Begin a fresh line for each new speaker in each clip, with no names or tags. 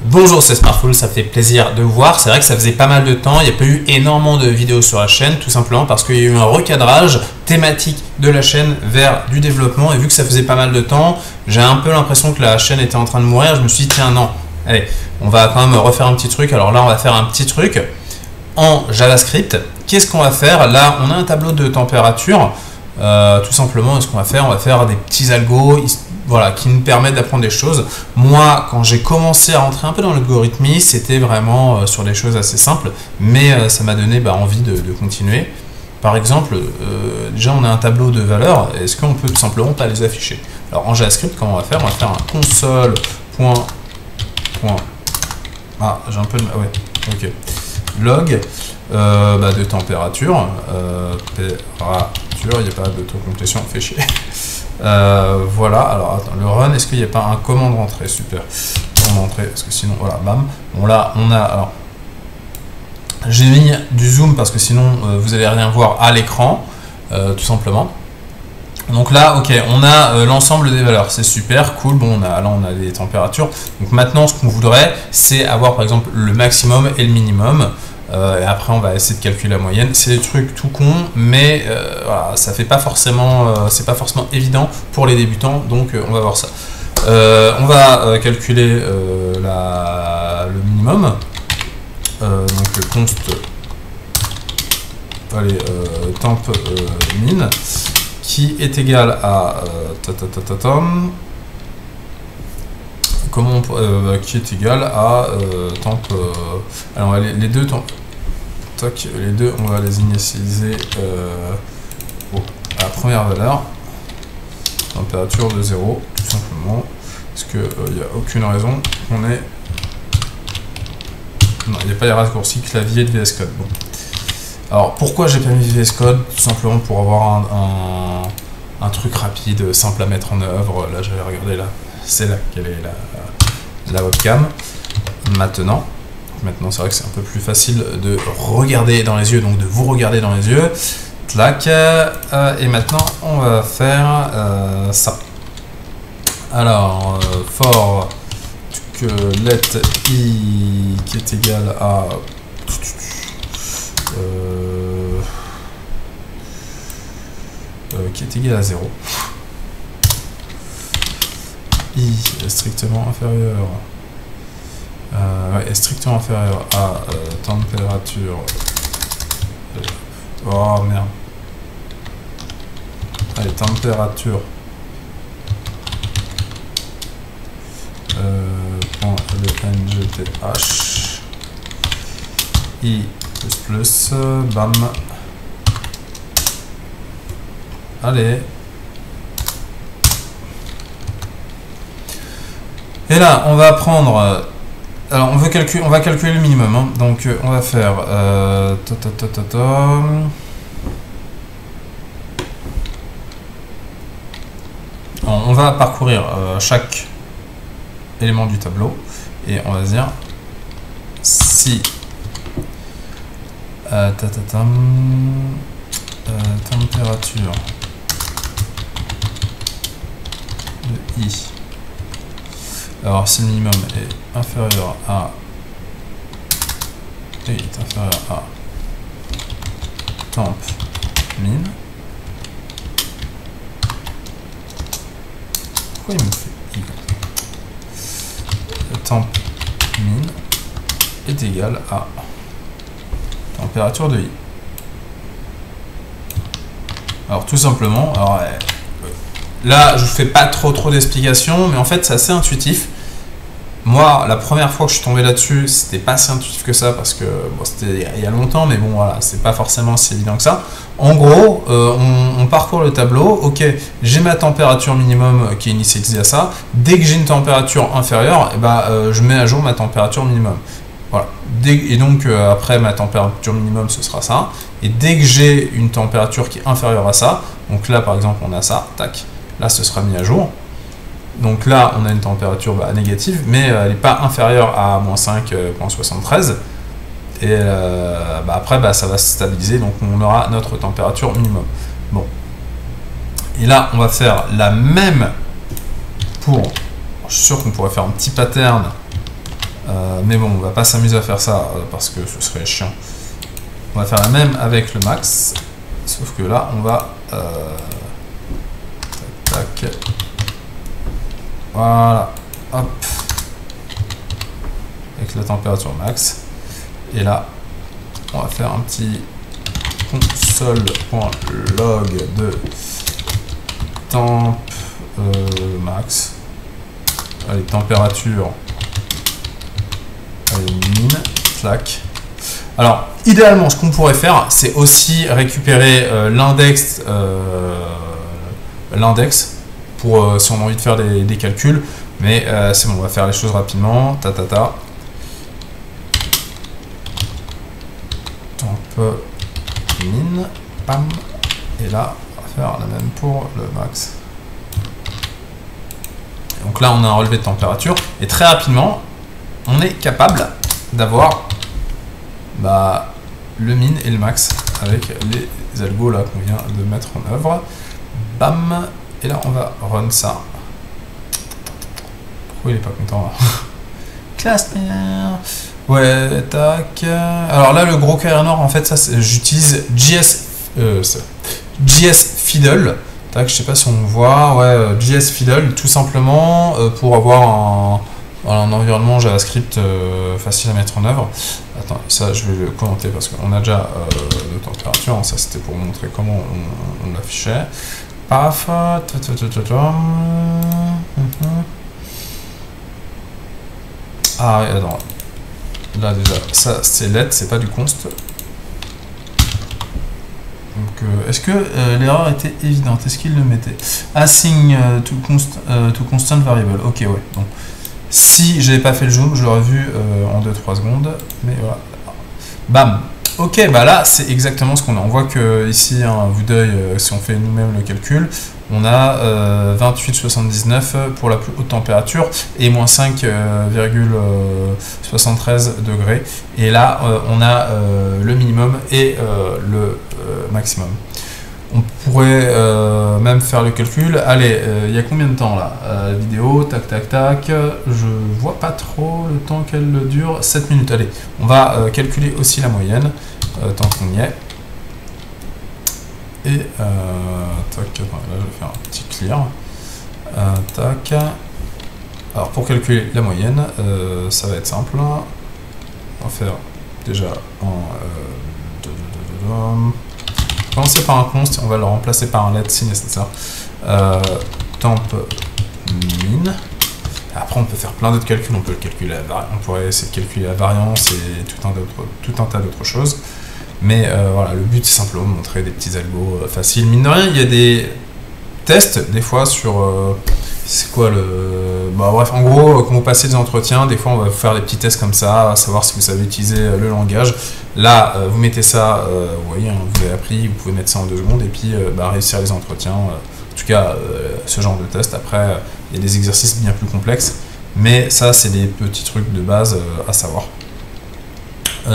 Bonjour, c'est Smartful, ça fait plaisir de vous voir. C'est vrai que ça faisait pas mal de temps, il n'y a pas eu énormément de vidéos sur la chaîne, tout simplement parce qu'il y a eu un recadrage thématique de la chaîne vers du développement. Et vu que ça faisait pas mal de temps, j'ai un peu l'impression que la chaîne était en train de mourir. Je me suis dit, tiens, non, allez, on va quand même refaire un petit truc. Alors là, on va faire un petit truc en JavaScript. Qu'est-ce qu'on va faire? Là, on a un tableau de température. Tout simplement, ce qu'on va faire, on va faire des petits algos, voilà, qui nous permettent d'apprendre des choses. Moi, quand j'ai commencé à rentrer un peu dans l'algorithmie, c'était vraiment sur des choses assez simples, mais ça m'a donné envie de continuer. Par exemple, déjà on a un tableau de valeurs, est-ce qu'on peut tout simplement pas les afficher? Alors en JavaScript, comment on va faire un console. Ah, j'ai un peu de... ouais, ok. Log de température, il n'y a pas d'autocomplétion, fait chier. Voilà, alors attends, le run, est-ce qu'il n'y a pas un commande rentrée? Super, commande rentrée, parce que sinon, voilà, bam. Bon là, on a, alors, j'ai mis du zoom parce que sinon, vous allez rien voir à l'écran, tout simplement. Donc là, ok, on a l'ensemble des valeurs, c'est super, cool. Bon, là, on a des températures. Donc maintenant, ce qu'on voudrait, c'est avoir, par exemple, le maximum et le minimum. Et après on va essayer de calculer la moyenne. C'est des trucs tout con, mais voilà, ça fait pas forcément, c'est pas forcément évident pour les débutants, donc on va voir ça. On va calculer le minimum, donc le const, allez, temp min, qui est égal à comment on, qui est égal à temp. Alors les deux temps. Les deux, on va les initialiser à la première valeur, température de 0, tout simplement, parce qu'il n'y a aucune raison qu'on ait... Non, il n'y a pas les raccourcis clavier de VS Code. Bon. Alors, pourquoi j'ai pas mis VS Code? Tout simplement pour avoir un truc rapide, simple à mettre en œuvre. Là, j'avais regardé là, c'est là qu'elle est la webcam. Maintenant, c'est vrai que c'est un peu plus facile de regarder dans les yeux, donc de vous regarder dans les yeux. Clac. Et maintenant, on va faire ça. Alors, for que let i qui est égal à qui est égal à 0. I est strictement inférieur. Est strictement inférieur à température. Oh merde. Allez, température. .ngth i plus bam. Allez. Et là, on va prendre. Alors, on va calculer le minimum. Hein. Donc, on va faire. On va parcourir chaque élément du tableau et on va dire si température de i. Alors si le minimum est inférieur à temp min. Pourquoi il me fait i? Temp min est égal à température de i. Alors tout simplement, alors, là je vous fais pas trop d'explications, mais en fait c'est assez intuitif. Moi, la première fois que je suis tombé là-dessus, c'était pas si intuitif que ça parce que bon, c'était il y a longtemps, mais bon voilà, c'est pas forcément si évident que ça. En gros, on parcourt le tableau. Ok, j'ai ma température minimum qui est initialisée à ça. Dès que j'ai une température inférieure, je mets à jour ma température minimum. Voilà. Et donc après ma température minimum, ce sera ça. Et dès que j'ai une température qui est inférieure à ça, donc là par exemple on a ça, tac, là ce sera mis à jour. Donc là, on a une température négative, mais elle n'est pas inférieure à -5,73. Et après, ça va se stabiliser, donc on aura notre température minimum. Bon. Et là, on va faire la même pour... Je suis sûr qu'on pourrait faire un petit pattern Mais bon, on va pas s'amuser à faire ça parce que ce serait chiant. On va faire la même avec le max, sauf que là, on va tac, voilà, hop, avec la température max. Et là, on va faire un petit console.log de temp max. Allez, température. Allez, min, clac. Alors, idéalement, ce qu'on pourrait faire, c'est aussi récupérer l'index pour si on a envie de faire des calculs. Mais c'est bon, on va faire les choses rapidement. Temp min, pam. Et là, on va faire la même pour le max. Donc là, on a un relevé de température. Et très rapidement, on est capable d'avoir le min et le max avec les algos là qu'on vient de mettre en œuvre. Bam. Et là, on va run ça. Pourquoi il est pas content là? Classe. Ouais, tac. Alors là, le gros carré noir, en fait, ça, j'utilise JS-Fiddle. Tac, je sais pas si on voit. Ouais, JS-Fiddle, tout simplement pour avoir un environnement JavaScript facile à mettre en œuvre. Attends, ça, je vais le commenter parce qu'on a déjà de température. Ça, c'était pour vous montrer comment on l'affichait. Paf. Ah, oui, attends. Là déjà, ça c'est let, c'est pas du const. Donc, est-ce que l'erreur était évidente? Est-ce qu'il le mettait? Assign to constant variable. Ok, ouais. Donc, si j'avais pas fait le zoom, je l'aurais vu en 2-3 secondes. Mais voilà. Bam. Ok, bah là c'est exactement ce qu'on a. On voit que ici, un vue d'œil, si on fait nous-mêmes le calcul, on a 28,79 pour la plus haute température et moins 5,73 degrés. Et là, on a le minimum et le maximum. On pourrait même faire le calcul. Allez, il y a combien de temps là? Vidéo, tac, tac, tac. Je vois pas trop le temps qu'elle dure. 7 minutes. Allez, on va calculer aussi la moyenne, tant qu'on y est. Et tac, là je vais faire un petit clear. Tac. Alors pour calculer la moyenne, ça va être simple. On va faire déjà commencer par un const, on va le remplacer par un let si nécessaire. Temp min. Après on peut faire plein d'autres calculs, on peut le calculer on pourrait essayer de calculer la variance et tout un tas d'autres choses. Mais voilà, le but c'est simplement de montrer des petits algos faciles. Mine de rien, il y a des tests des fois sur c'est quoi le... bref, en gros, quand vous passez des entretiens, des fois on va vous faire des petits tests comme ça, savoir si vous savez utiliser le langage. Là, vous mettez ça, vous voyez, vous avez appris, vous pouvez mettre ça en 2 secondes et puis réussir les entretiens. En tout cas, ce genre de test. Après, il y a des exercices bien plus complexes, mais ça, c'est des petits trucs de base à savoir.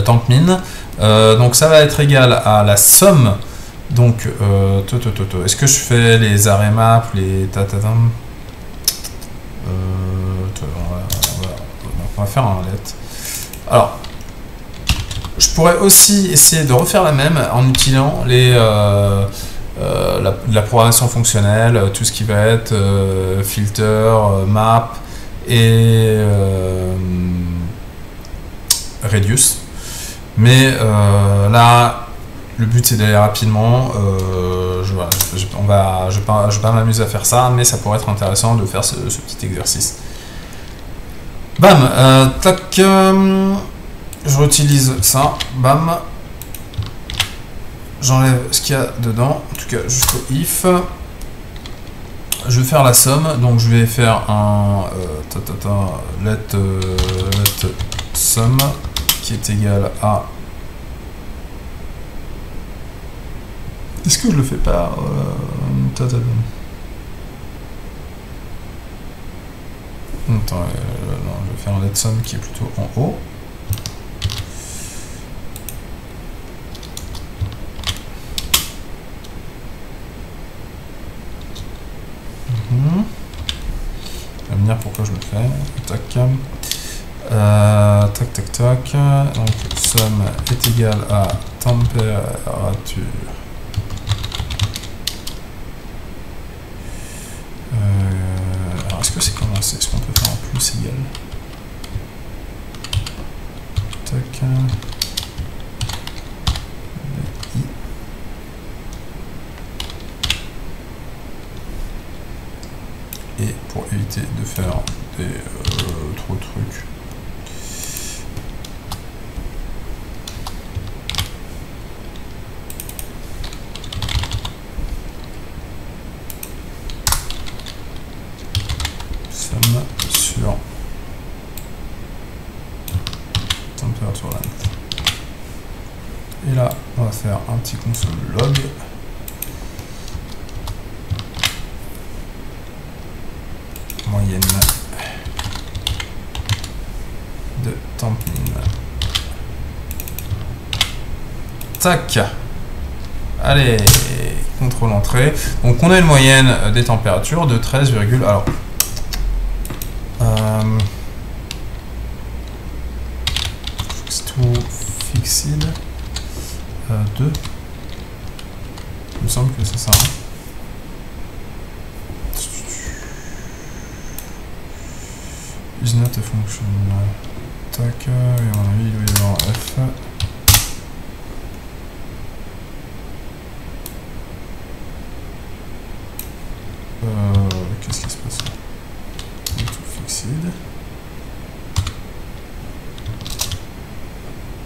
Temp min. Donc ça va être égal à la somme. Donc, est-ce que je fais les array maps, les tatatam? On va faire un let. Alors, je pourrais aussi essayer de refaire la même en utilisant la programmation fonctionnelle, tout ce qui va être filter, map et reduce. Mais là, le but c'est d'aller rapidement. Je vais pas m'amuser à faire ça, mais ça pourrait être intéressant de faire ce petit exercice. Bam, tac, je réutilise ça, bam, j'enlève ce qu'il y a dedans, en tout cas jusqu'au if. Je vais faire la somme, donc je vais faire un let sum qui est égal à... Est-ce que je le fais pas Attends, non, je vais faire un let sum qui est plutôt en haut. Je vais me dire pourquoi je le fais. Tac. tac tac tac. Donc somme est égale à température. Alors est-ce que c'est commencé? Est-ce qu'on peut faire un plus égal? Tac. Et pour éviter de faire des trop de trucs, somme sur température length. Et là, on va faire un petit console log. Moyenne de tempmin. Tac. Allez, contrôle entrée. Donc on a une moyenne des températures de 13, alors tout fixed 2. Il me semble que c'est ça. Hein. Is not a function. Tac, et à mon avis, il doit y avoir F. Qu'est-ce qui se passe là? Tout fixed.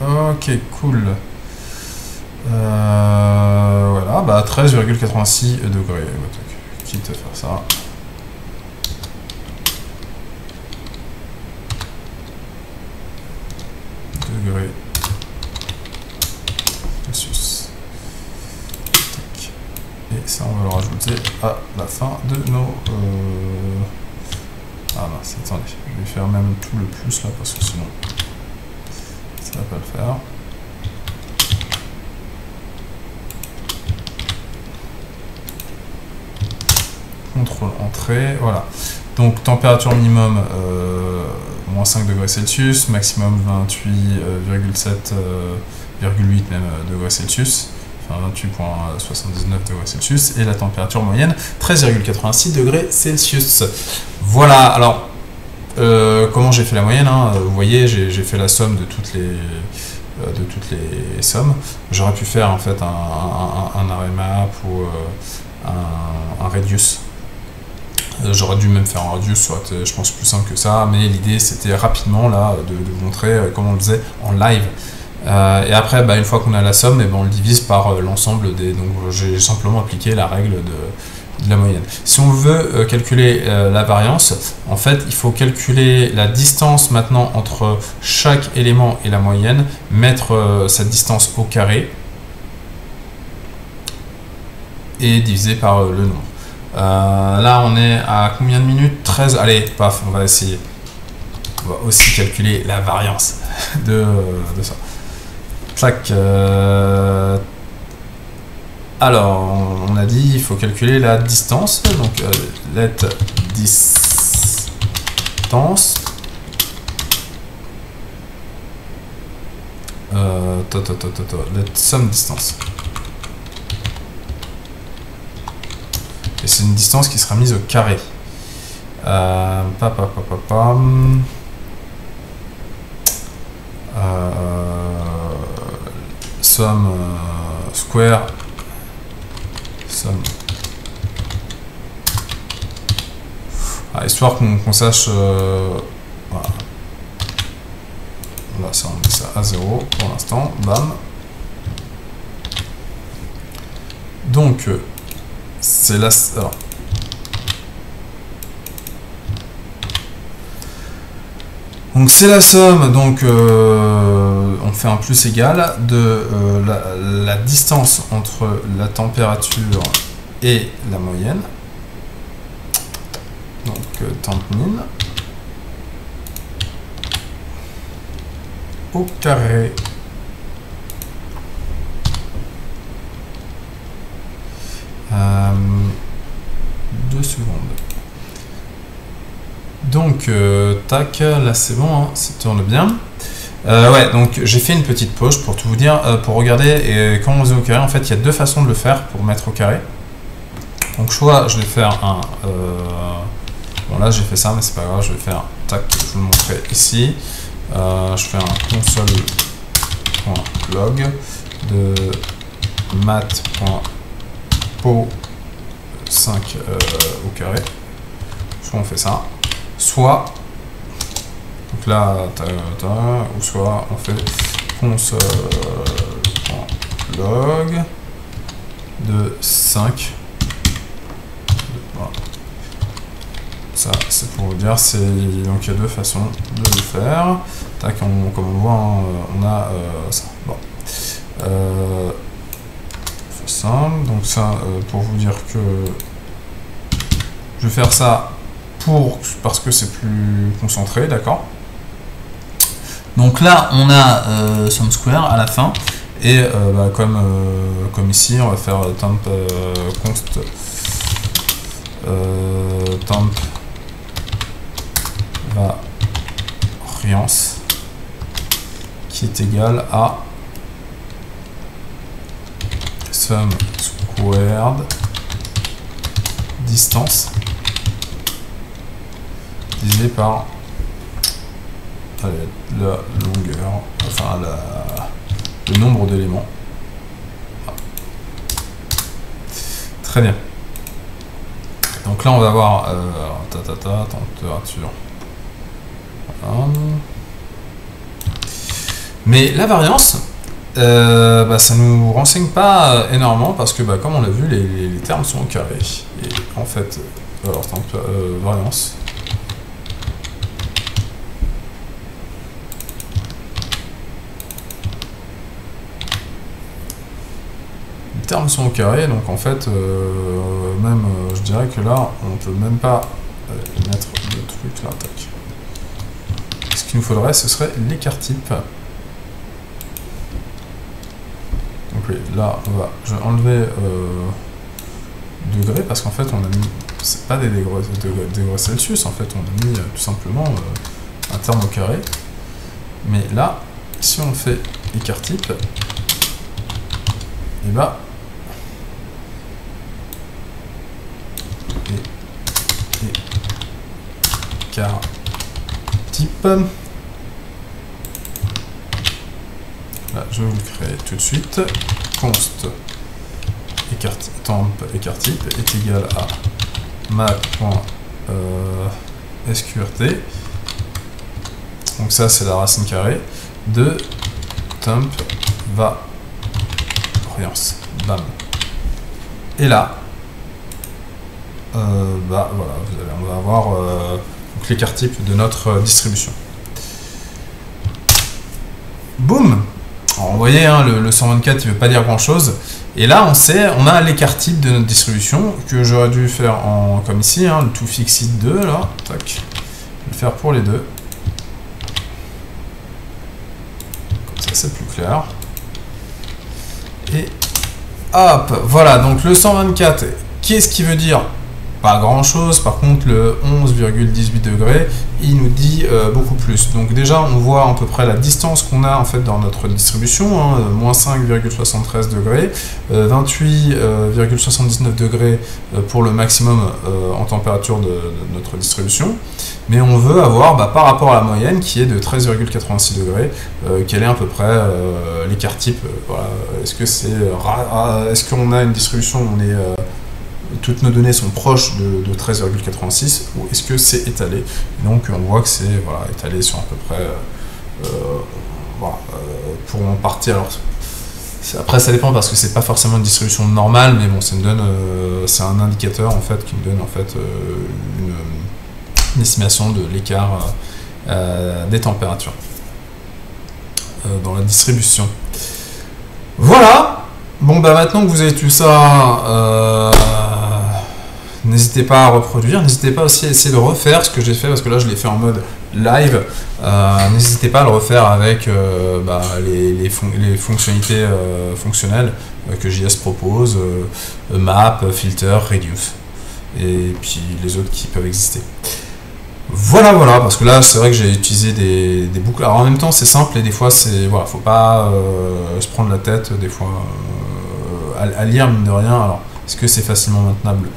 Ok, cool. Voilà, bah 13,86 degrés. Quitte à faire ça. Degrés Celsius. Tac. Et ça, on va le rajouter à la fin de nos. Ah mince, attendez, je vais faire même tout le plus là parce que sinon ça va pas le faire. Contrôle entrée, voilà. Donc température minimum moins 5 degrés Celsius, maximum 28,8 même degrés Celsius, enfin 28,79 degrés Celsius, et la température moyenne 13,86 degrés Celsius. Voilà, alors comment j'ai fait la moyenne, hein, vous voyez, j'ai fait la somme de toutes les sommes. J'aurais pu faire en fait un array ou un radius. J'aurais dû même faire un radius, ça aurait été, je pense, plus simple que ça, mais l'idée c'était rapidement là de vous montrer comment on le faisait en live. Et après, bah, une fois qu'on a la somme, et ben, on le divise par l'ensemble des. Donc j'ai simplement appliqué la règle de la moyenne. Si on veut calculer la variance, en fait, il faut calculer la distance maintenant entre chaque élément et la moyenne, mettre cette distance au carré et diviser par le nombre. Là, on est à combien de minutes? 13. Allez, paf, on va essayer. On va aussi calculer la variance de ça. Tac. Alors, on a dit il faut calculer la distance. Donc, let distance. Let sum distance. Et c'est une distance qui sera mise au carré. Somme square. Somme. Ah, histoire qu'on sache. Voilà. Là, ça, on met ça à 0 pour l'instant. Bam. Donc. C'est la. Alors. Donc c'est la somme, donc on fait un plus égal de la distance entre la température et la moyenne. Donc tempmin au carré. 2 secondes. Donc, tac, là c'est bon, hein, ça tourne bien. Ouais, donc j'ai fait une petite pause pour tout vous dire, pour regarder, et quand on faisait au carré, en fait, il y a deux façons de le faire pour mettre au carré. Donc soit je vais faire un... bon là j'ai fait ça, mais c'est pas grave, je vais faire... Tac, je vais vous le montrer ici. Je fais un console.log de mat.po 5 au carré. Soit on fait ça, soit... Donc là, ou soit on fait console.log de 5. Voilà. Ça, c'est pour vous dire, donc il y a deux façons de le faire. Tac, comme on voit, hein, on a ça. Bon. C'est simple. Donc ça, pour vous dire que je vais faire ça parce que c'est plus concentré, d'accord. Donc là, on a sum square à la fin, et comme ici, on va faire temp const temp variance qui est égal à sum squared distance divisé par la longueur, enfin le nombre d'éléments. Très bien. Donc là on va avoir température. Voilà. Mais la variance, ça nous renseigne pas énormément parce que comme on l'a vu, les termes sont au carré. Et en fait, alors variance. Les termes sont au carré, donc en fait, je dirais que là, on peut même pas mettre le truc là. Tac. Ce qu'il nous faudrait, ce serait l'écart type. Donc oui, là, je vais enlever degrés parce qu'en fait, on a mis, c'est pas des degrés Celsius, en fait, on a mis tout simplement un terme au carré. Mais là, si on fait écart type, et écart type, là je vais vous le créer tout de suite. Const temp écart type est égal à mat.sqrt, donc ça c'est la racine carrée de temp variance. Bam. Et là, voilà, on va avoir l'écart type de notre distribution. Boum. Alors, vous voyez, hein, le 124 il veut pas dire grand chose. Et là on a l'écart type de notre distribution que j'aurais dû faire comme ici, hein, le toFixit 2 là. Tac. Je vais le faire pour les deux. Comme ça c'est plus clair. Et hop, voilà, donc le 124, qu'est-ce qui veut dire? Pas grand chose. Par contre le 11,18 degrés il nous dit beaucoup plus. Donc déjà on voit à peu près la distance qu'on a en fait dans notre distribution, hein, moins 5,73 degrés, 28,79 degrés pour le maximum en température de notre distribution, mais on veut avoir par rapport à la moyenne qui est de 13,86 degrés, quel est à peu près l'écart type. Voilà. Est-ce que c'est est-ce qu'on a une distribution où on est toutes nos données sont proches de 13,86 ou est-ce que c'est étalé? Donc on voit que c'est étalé sur à peu près pour en partie. Alors après ça dépend parce que c'est pas forcément une distribution normale, mais bon, ça me donne c'est un indicateur en fait qui me donne en fait une estimation de l'écart des températures dans la distribution. Voilà. Bon maintenant que vous avez tout ça, n'hésitez pas à reproduire, n'hésitez pas aussi à essayer de refaire ce que j'ai fait, parce que là je l'ai fait en mode live. N'hésitez pas à le refaire avec les fonctionnalités fonctionnelles que JS propose, map, filter, reduce, et puis les autres qui peuvent exister. Voilà, parce que là c'est vrai que j'ai utilisé des boucles. Alors en même temps c'est simple et des fois c'est voilà, faut pas se prendre la tête des fois à lire mine de rien. Alors est-ce que c'est facilement maintenable?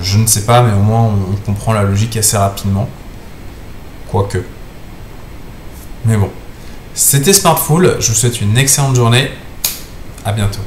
Je ne sais pas, mais au moins on comprend la logique assez rapidement. Quoique. Mais bon. C'était Smartful, je vous souhaite une excellente journée. À bientôt.